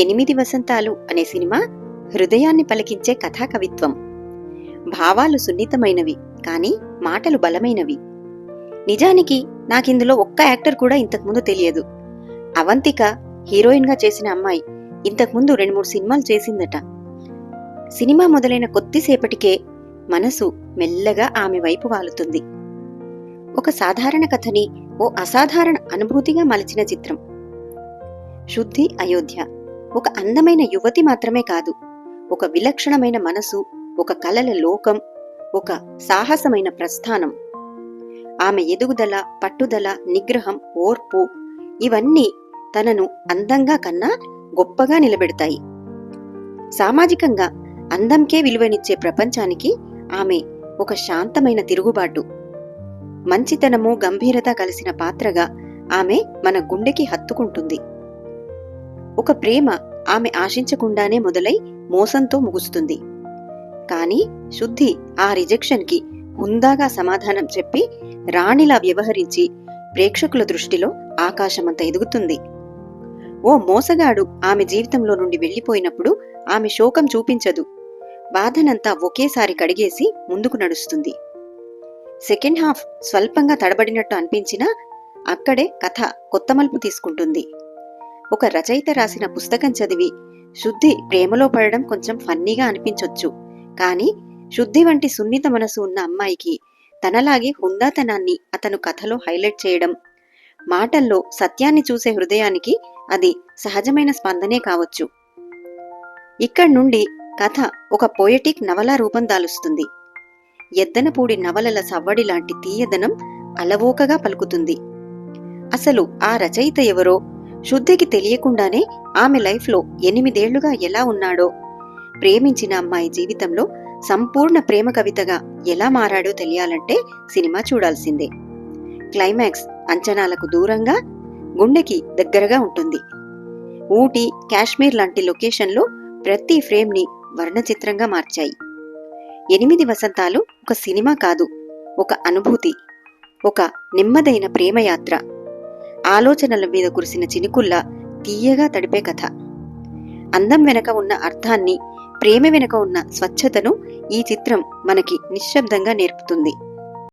ఎనిమిది వసంతాలు అనే సినిమా హృదయాన్ని పలికించే కథాకవిత్వం. భావాలు సున్నితమైనవి, కానీ మాటలు బలమైనవి. నిజానికి నాకిందులో ఒక్క యాక్టర్ కూడా ఇంతకుముందు తెలియదు. అవంతిక హీరోయిన్గా చేసిన అమ్మాయి ఇంతకుముందు 2-3 సినిమాలు చేసిందట. సినిమా మొదలైన కొద్దిసేపటికే మనసు మెల్లగా ఆమె వైపు వాలుతుంది. ఒక సాధారణ కథని ఓ అసాధారణ అనుభూతిగా మలిచిన చిత్రం. శుద్ధి అయోధ్య ఒక అందమైన యువతి మాత్రమే కాదు, ఒక విలక్షణమైన మనసు, ఒక కలల లోకం, ఒక సాహసమైన ప్రస్థానం. ఆమె ఎదుగుదల, పట్టుదల, నిగ్రహం, ఓర్పు ఇవన్నీ తనను అందంగా కన్నా గొప్పగా నిలబెడతాయి. సామాజికంగా అందంకే విలువనిచ్చే ప్రపంచానికి ఆమె ఒక శాంతమైన తిరుగుబాటు. మంచితనము, గంభీరత కలిసిన పాత్రగా ఆమె మన గుండెకి హత్తుకుంటుంది. ఒక ప్రేమ ఆమె ఆశించకుండానే మొదలై మోసంతో ముగుస్తుంది. కానీ శుద్ధి ఆ రిజెక్షన్కి హుందాగా సమాధానం చెప్పి రాణిలా వ్యవహరించి ప్రేక్షకుల దృష్టిలో ఆకాశమంత ఎదుగుతుంది. ఓ మోసగాడు ఆమె జీవితంలో నుండి వెళ్లిపోయినప్పుడు ఆమె శోకం చూపించదు, బాధనంతా ఒకేసారి కడిగేసి ముందుకు నడుస్తుంది. సెకండ్ హాఫ్ స్వల్పంగా తడబడినట్టు అనిపించినా అక్కడే కథ కొత్త మలుపు తీసుకుంటుంది. ఒక రచయిత రాసిన పుస్తకం చదివి శుద్ధి ప్రేమలో పడడం కొంచెం ఫన్నీగా అనిపించొచ్చు, కానీ శుద్ధి వంటి సున్నిత మనసు ఉన్న అమ్మాయికి తనలాగే హుందాతనాన్ని అతను కథలో హైలైట్ చేయడం, మాటల్లో సత్యాన్ని చూసే హృదయానికి అది సహజమైన స్పందనే కావచ్చు. ఇక్కడి నుండి కథ ఒక పోయటిక్ నవలా రూపం దాలుస్తుంది. ఎద్దనపూడి నవలల సవ్వడి లాంటి తీయదనం అలవోకగా పలుకుతుంది. అసలు ఆ రచయిత ఎవరో శుద్ధికి తెలియకుండానే ఆమె లైఫ్లో 8 ఏళ్లుగా ఎలా ఉన్నాడో, ప్రేమించిన అమ్మాయి జీవితంలో సంపూర్ణ ప్రేమ కవితగా ఎలా మారాడో తెలియాలంటే సినిమా చూడాల్సిందే. క్లైమాక్స్ అంచనాలకు దూరంగా, గుండెకి దగ్గరగా ఉంటుంది. ఊటీ, కాశ్మీర్ లాంటి లొకేషన్లో ప్రతి ఫ్రేమ్ని వర్ణచిత్రంగా మార్చాయి. 8 వసంతాలు ఒక సినిమా కాదు, ఒక అనుభూతి, ఒక నెమ్మదైన ప్రేమయాత్ర. ఆలోచనల మీద కురిసిన చినుకుల్లా తీయగా తడిపే కథ. అందం వెనక ఉన్న అర్థాన్ని, ప్రేమ వెనక ఉన్న స్వచ్ఛతను ఈ చిత్రం మనకి నిశ్శబ్దంగా నేర్పుతుంది.